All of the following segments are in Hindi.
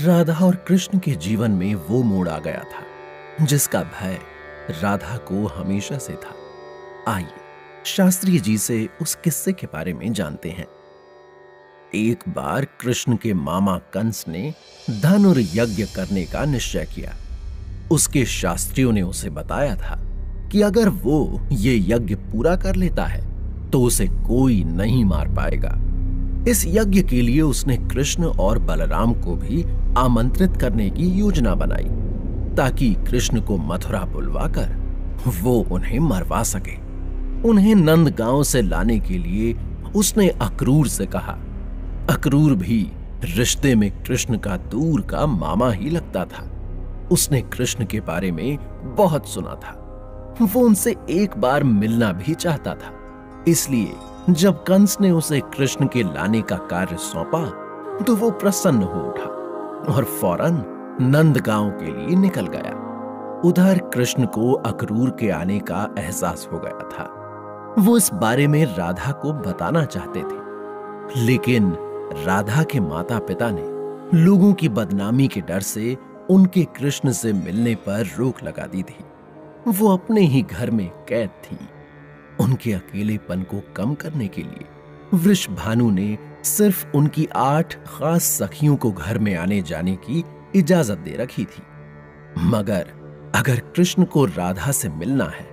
राधा और कृष्ण के जीवन में वो मोड़ आ गया था जिसका भय राधा को हमेशा से था। आइए शास्त्री जी से उस किस्से के बारे में जानते हैं। एक बार कृष्ण के मामा कंस ने धनुर्यज्ञ करने का निश्चय किया। उसके शास्त्रियों ने उसे बताया था कि अगर वो ये यज्ञ पूरा कर लेता है तो उसे कोई नहीं मार पाएगा। इस यज्ञ के लिए उसने कृष्ण और बलराम को भी आमंत्रित करने की योजना बनाई ताकि कृष्ण को मथुरा बुलवाकर वो उन्हें मरवा सके। उन्हें नंदगांव से लाने के लिए उसने अक्रूर से कहा। अक्रूर भी रिश्ते में कृष्ण का दूर का मामा ही लगता था। उसने कृष्ण के बारे में बहुत सुना था। वो उनसे एक बार मिलना भी चाहता था। इसलिए जब कंस ने उसे कृष्ण के लाने का कार्य सौंपा तो वो प्रसन्न हो उठा और फौरन नंदगांव के लिए निकल गया। उधर कृष्ण को अक्रूर के आने का एहसास हो गया था। वो इस बारे में राधा को बताना चाहते थे, लेकिन राधा के माता पिता ने लोगों की बदनामी के डर से उनके कृष्ण से मिलने पर रोक लगा दी थी। वो अपने ही घर में कैद थी। उनके अकेलेपन को कम करने के लिए वृषभानु ने सिर्फ उनकी 8 खास सखियों को घर में आने जाने की इजाजत दे रखी थी। मगर अगर कृष्ण को राधा से मिलना है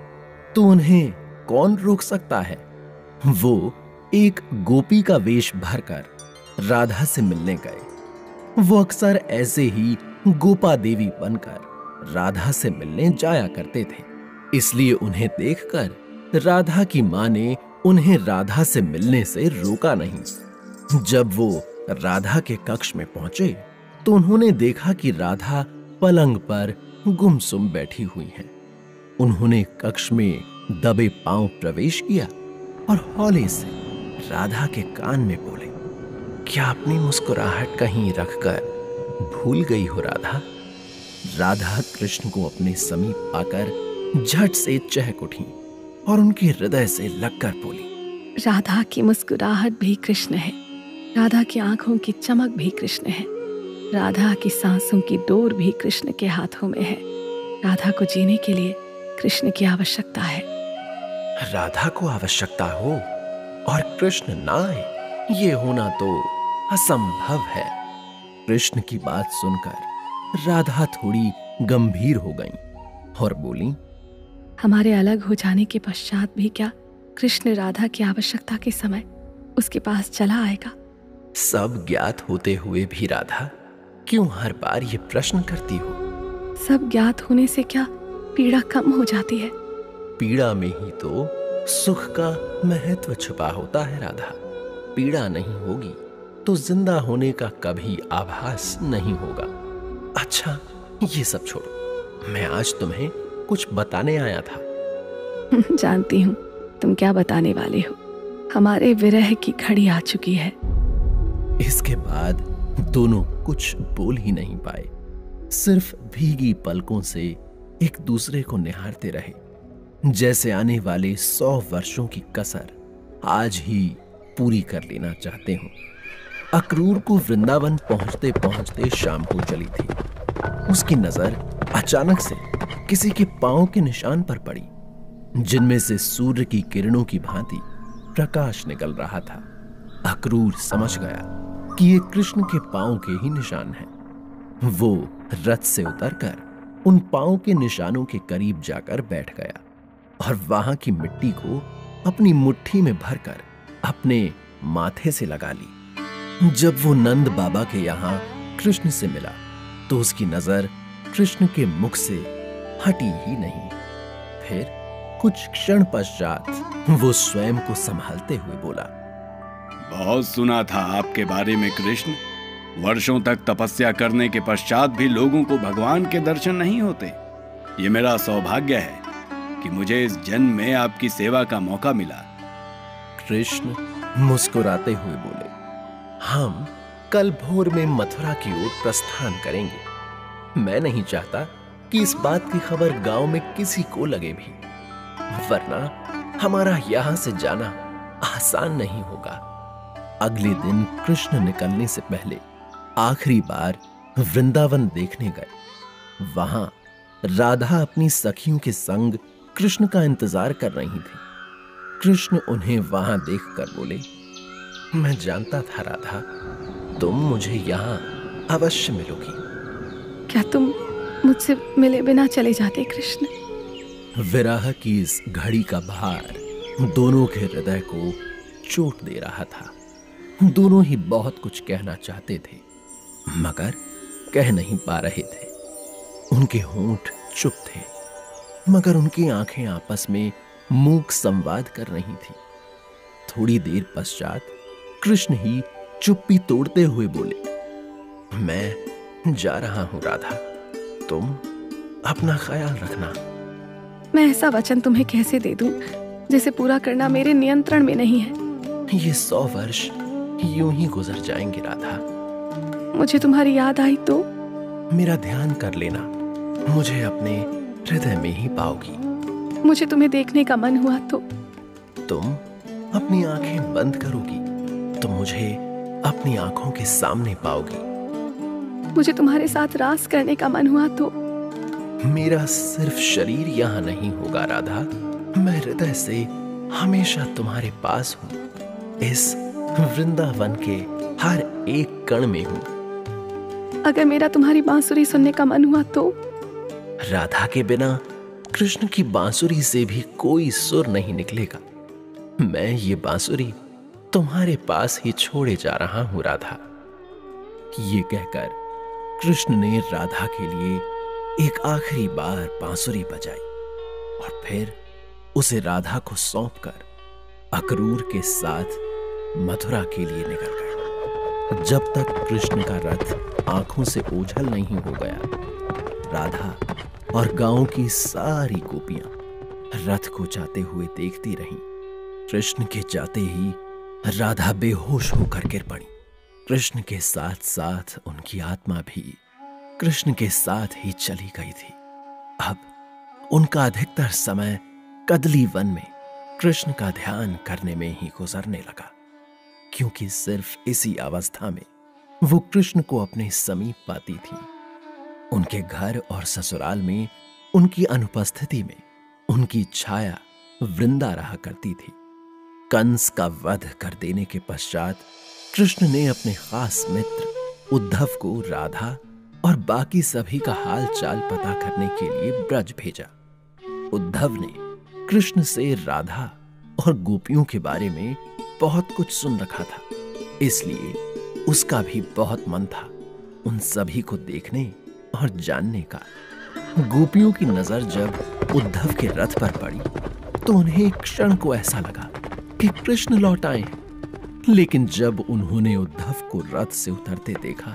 तो उन्हें कौन रोक सकता है। वो एक गोपी का वेश भरकर राधा से मिलने गए। वो अक्सर ऐसे ही गोपा देवी बनकर राधा से मिलने जाया करते थे। इसलिए उन्हें देखकर राधा की मां ने उन्हें राधा से मिलने से रोका नहीं। जब वो राधा के कक्ष में पहुंचे तो उन्होंने देखा कि राधा पलंग पर गुमसुम बैठी हुई है। उन्होंने कक्ष में दबे पांव प्रवेश किया और हौले से राधा के कान में बोले, क्या अपनी मुस्कुराहट कहीं रखकर भूल गई हो राधा? राधा कृष्ण को अपने समीप पाकर झट से चहक उठी और उनके हृदय से लगकर बोली, राधा की मुस्कुराहट भी कृष्ण है, राधा की आंखों की चमक भी कृष्ण है, राधा की सांसों की डोर भी कृष्ण के हाथों में है। राधा को जीने के लिए कृष्ण की आवश्यकता है। राधा को आवश्यकता हो और कृष्ण ना आए, ये होना तो असंभव है। कृष्ण की बात सुनकर राधा थोड़ी गंभीर हो गईं और बोली, हमारे अलग हो जाने के पश्चात भी क्या कृष्ण राधा की आवश्यकता के समय उसके पास चला आएगा? सब ज्ञात होते हुए भी राधा क्यों हर बार ये प्रश्न करती हो? सब ज्ञात होने से क्या पीड़ा कम हो जाती है? पीड़ा में ही तो सुख का महत्व छुपा होता है राधा। पीड़ा नहीं होगी तो जिंदा होने का कभी आभास नहीं होगा। अच्छा ये सब छोड़ो, मैं आज तुम्हें कुछ बताने आया था। जानती हूँ तुम क्या बताने वाले हो। हमारे विरह की घड़ी आ चुकी है। इसके बाद दोनों कुछ बोल ही नहीं पाए, सिर्फ भीगी पलकों से एक दूसरे को निहारते रहे, जैसे आने वाले 100 वर्षों की कसर आज ही पूरी कर लेना चाहते हो। अक्रूर को वृंदावन पहुंचते पहुंचते शाम हो चली थी। उसकी नजर अचानक से किसी के पांव के निशान पर पड़ी, जिनमें से सूर्य की किरणों की भांति प्रकाश निकल रहा था। अक्रूर समझ गया कि ये कृष्ण के पांव के ही निशान हैं। वो रथ से उतरकर उन पांव के निशानों के करीब जाकर बैठ गया और वहां की मिट्टी को अपनी मुट्ठी में भरकर अपने माथे से लगा ली। जब वो नंद बाबा के यहां कृष्ण से मिला तो उसकी नजर कृष्ण के मुख से हटी ही नहीं। फिर कुछ क्षण पश्चात वो स्वयं को संभालते हुए बोला, बहुत सुना था आपके बारे में कृष्ण। वर्षों तक तपस्या करने के पश्चात भी लोगों को भगवान के दर्शन नहीं होते। ये मेरा सौभाग्य है कि मुझे इस जन्म में आपकी सेवा का मौका मिला। कृष्ण मुस्कुराते हुए बोले, हम कल भोर में मथुरा की ओर प्रस्थान करेंगे। मैं नहीं चाहता कि इस बात की खबर गांव में किसी को लगे भी, वरना हमारा यहां से जाना आसान नहीं होगा। अगले दिन कृष्ण निकलने से पहले आखिरी बार वृंदावन देखने गए। वहां राधा अपनी सखियों के संग कृष्ण का इंतजार कर रही थी। कृष्ण उन्हें वहां देखकर बोले, मैं जानता था राधा, तुम मुझे यहां अवश्य मिलोगी। क्या तुम मुझसे मिले बिना चले जाते कृष्ण? विरह की इस घड़ी का भार दोनों के हृदय को चोट दे रहा था। दोनों ही बहुत कुछ कहना चाहते थे, मगर कह नहीं पा रहे थे। उनके होंठ चुप थे, मगर उनकी आंखें आपस में मूक संवाद कर रही थी। थोड़ी देर पश्चात कृष्ण ही चुप्पी तोड़ते हुए बोले, मैं जा रहा हूं राधा, तुम अपना ख्याल रखना। मैं ऐसा वचन तुम्हें कैसे दे दूं जिसे पूरा करना मेरे नियंत्रण में नहीं है। ये 100 वर्ष यूं ही गुजर जाएंगे राधा। मुझे तुम्हारी याद आई तो? मेरा ध्यान कर लेना, मुझे अपने हृदय में ही पाओगी। मुझे तुम्हें देखने का मन हुआ तो? तुम अपनी आंखें बंद करोगी तो मुझे अपनी आंखों के सामने पाओगी। मुझे तुम्हारे साथ रास करने का मन हुआ तो? मेरा सिर्फ शरीर यहाँ नहीं होगा राधा, मैं हृदय से हमेशा तुम्हारे पास हूँ। इस वृंदावन के हर एक कण में हूँ। अगर मेरा तुम्हारी बांसुरी सुनने का मन हुआ तो? राधा के बिना कृष्ण की बांसुरी से भी कोई सुर नहीं निकलेगा। मैं ये बांसुरी तुम्हारे पास ही छोड़े जा रहा हूं राधा। ये कहकर कृष्ण ने राधा के लिए एक आखिरी बार बांसुरी बजाई और फिर उसे राधा को सौंपकर अक्रूर के साथ मथुरा के लिए निकल गए। जब तक कृष्ण का रथ आंखों से ओझल नहीं हो गया, राधा और गांव की सारी गोपियां रथ को जाते हुए देखती रहीं। कृष्ण के जाते ही राधा बेहोश होकर गिर पड़ी। कृष्ण के साथ साथ उनकी आत्मा भी कृष्ण के साथ ही चली गई थी। अब उनका अधिकतर समय कदली वन में कृष्ण का ध्यान करने में ही गुजरने लगा, क्योंकि सिर्फ इसी अवस्था में वो कृष्ण को अपने समीप पाती थी। उनके घर और ससुराल में उनकी अनुपस्थिति में उनकी छाया वृंदा रहा करती थी। कंस का वध कर देने के पश्चात कृष्ण ने अपने खास मित्र उद्धव को राधा और बाकी सभी का हाल चाल पता करने के लिए ब्रज भेजा। उद्धव ने कृष्ण से राधा और गोपियों के बारे में बहुत कुछ सुन रखा था, इसलिए उसका भी बहुत मन था उन सभी को देखने और जानने का। गोपियों की नजर जब उद्धव के रथ पर पड़ी तो उन्हें एक क्षण को ऐसा लगा कि कृष्ण लौट आए, लेकिन जब उन्होंने उद्धव को रथ से उतरते देखा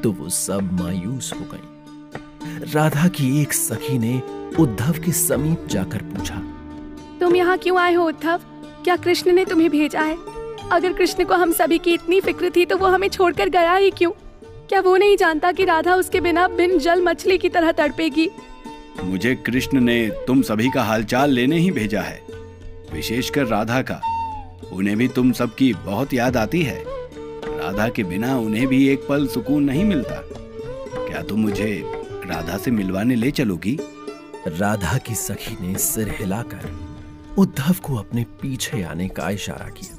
तो वो सब मायूस हो गईं। राधा की एक सखी ने उद्धव के समीप जाकर पूछा, तुम यहाँ क्यों आए हो उद्धव? क्या कृष्ण ने तुम्हें भेजा है? अगर कृष्ण को हम सभी की इतनी फिक्र थी तो वो हमें छोड़कर गया ही क्यों? क्या वो नहीं जानता कि राधा उसके बिना बिन जल मछली की तरह तड़पेगी? मुझे कृष्ण ने तुम सभी का हालचाल लेने ही भेजा है, विशेषकर राधा का। उन्हें भी तुम सबकी बहुत याद आती है। राधा के बिना उन्हें भी एक पल सुकून नहीं मिलता। क्या तुम मुझे राधा से मिलवाने ले चलोगी? राधा की सखी ने सिर हिलाकर उद्धव को अपने पीछे आने का इशारा किया।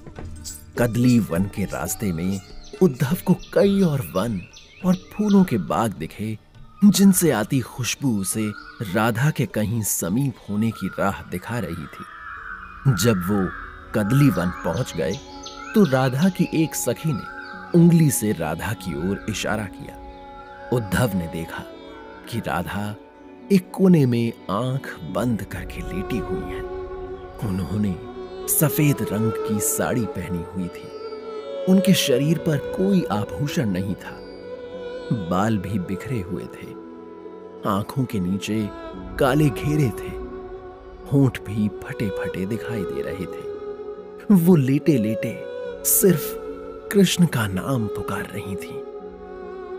कदली वन के रास्ते में उद्धव को कई और वन और फूलों के बाग दिखे, जिनसे आती खुशबू उसे राधा के कहीं समीप होने की राह दिखा रही थी। जब वो कदली वन पहुंच गए तो राधा की एक सखी ने उंगली से राधा की ओर इशारा किया। उद्धव ने देखा कि राधा एक कोने में आंख बंद करके लेटी हुई है। उन्होंने सफेद रंग की साड़ी पहनी हुई थी। उनके शरीर पर कोई आभूषण नहीं था। बाल भी बिखरे हुए थे। आंखों के नीचे काले घेरे थे। होंठ भी फटे फटे दिखाई दे रहे थे। वो लेटे लेटे सिर्फ कृष्ण का नाम पुकार रही थी।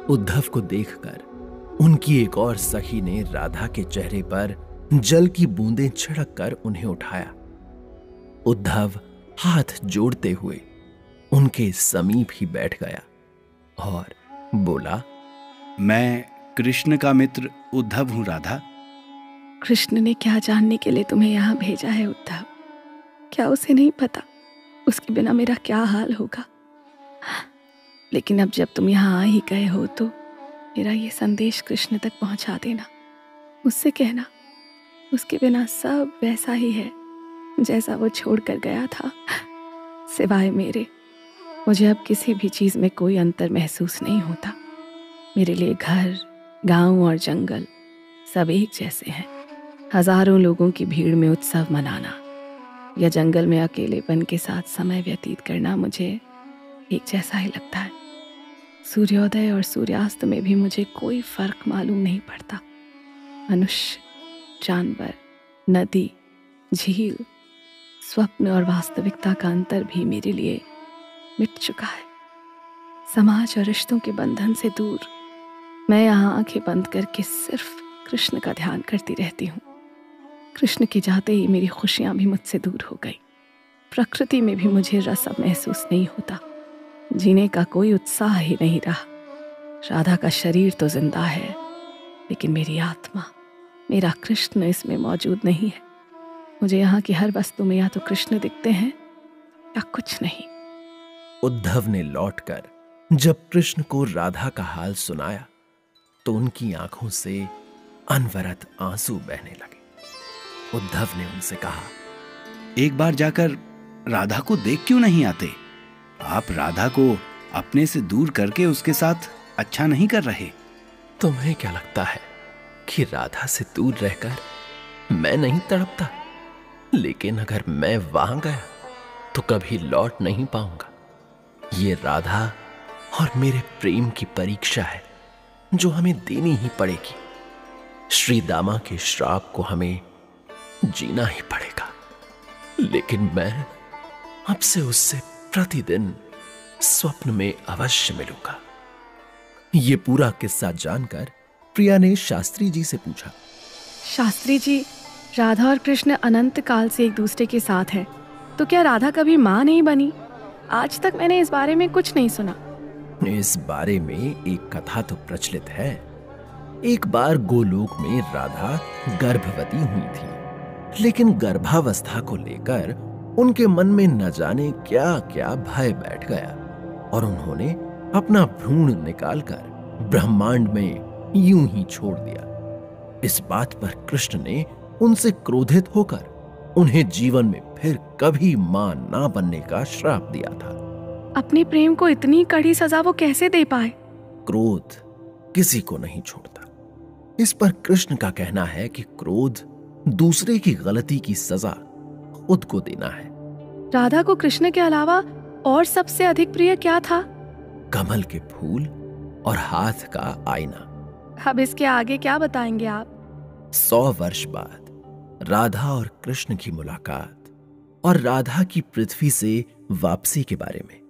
उद्धव को देखकर उनकी एक और सखी ने राधा के चेहरे पर जल की बूंदें छिड़क कर उन्हें उठाया। उद्धव हाथ जोड़ते हुए उनके समीप ही बैठ गया और बोला, मैं कृष्ण का मित्र उद्धव हूं राधा। कृष्ण ने क्या जानने के लिए तुम्हें यहाँ भेजा है उद्धव? क्या उसे नहीं पता उसके बिना मेरा क्या हाल होगा? लेकिन अब जब तुम यहाँ आ ही गए हो तो मेरा ये संदेश कृष्ण तक पहुँचा देना। उससे कहना उसके बिना सब वैसा ही है जैसा वो छोड़ कर गया था। सिवाय मेरे मुझे अब किसी भी चीज़ में कोई अंतर महसूस नहीं होता। मेरे लिए घर, गांव और जंगल सब एक जैसे हैं। हजारों लोगों की भीड़ में उत्सव मनाना या जंगल में अकेलेपन के साथ समय व्यतीत करना मुझे एक जैसा ही लगता है। सूर्योदय और सूर्यास्त में भी मुझे कोई फर्क मालूम नहीं पड़ता। मनुष्य, जानवर, नदी, झील, स्वप्न और वास्तविकता का अंतर भी मेरे लिए मिट चुका है। समाज और रिश्तों के बंधन से दूर मैं यहाँ आंखें बंद करके सिर्फ कृष्ण का ध्यान करती रहती हूँ। कृष्ण के जाते ही मेरी खुशियाँ भी मुझसे दूर हो गई। प्रकृति में भी मुझे रस अब महसूस नहीं होता। जीने का कोई उत्साह ही नहीं रहा। राधा का शरीर तो जिंदा है लेकिन मेरी आत्मा, मेरा कृष्ण इसमें मौजूद नहीं है। मुझे यहाँ की हर वस्तु में या तो कृष्ण दिखते हैं या कुछ नहीं। उद्धव ने लौटकर जब कृष्ण को राधा का हाल सुनाया तो उनकी आंखों से अनवरत आंसू बहने लगे। उद्धव ने उनसे कहा, एक बार जाकर राधा को देख क्यों नहीं आते? आप राधा को अपने से दूर करके उसके साथ अच्छा नहीं कर रहे। तुम्हें क्या लगता है कि राधा से दूर रहकर मैं नहीं तड़पता? लेकिन अगर मैं वहां गया तो कभी लौट नहीं पाऊंगा। ये राधा और मेरे प्रेम की परीक्षा है जो हमें देनी ही पड़ेगी। श्री दामा के श्राप को हमें जीना ही पड़ेगा। लेकिन मैं अब से उससे प्रतिदिन स्वप्न में अवश्य मिलूंगा। ये पूरा किस्सा जानकर प्रिया ने शास्त्री जी से पूछा, शास्त्री जी, राधा और कृष्ण अनंत काल से एक दूसरे के साथ हैं, तो क्या राधा कभी माँ नहीं बनी? आज तक मैंने इस बारे में कुछ नहीं सुना। इस बारे में एक कथा तो प्रचलित है। एक बार गोलोक में राधा गर्भवती हुई थी, लेकिन गर्भावस्था को लेकर उनके मन में न जाने क्या क्या भय बैठ गया और उन्होंने अपना भ्रूण निकालकर ब्रह्मांड में यूं ही छोड़ दिया। इस बात पर कृष्ण ने उनसे क्रोधित होकर उन्हें जीवन में फिर कभी मां ना बनने का श्राप दिया था। अपने प्रेम को इतनी कड़ी सजा वो कैसे दे पाए? क्रोध किसी को नहीं छोड़ता। इस पर कृष्ण का कहना है कि क्रोध दूसरे की गलती की सजा खुद को देना है। राधा को कृष्ण के अलावा और सबसे अधिक प्रिय क्या था? कमल के फूल और हाथ का आईना। अब इसके आगे क्या बताएंगे आप? 100 वर्ष बाद राधा और कृष्ण की मुलाकात और राधा की पृथ्वी से वापसी के बारे में।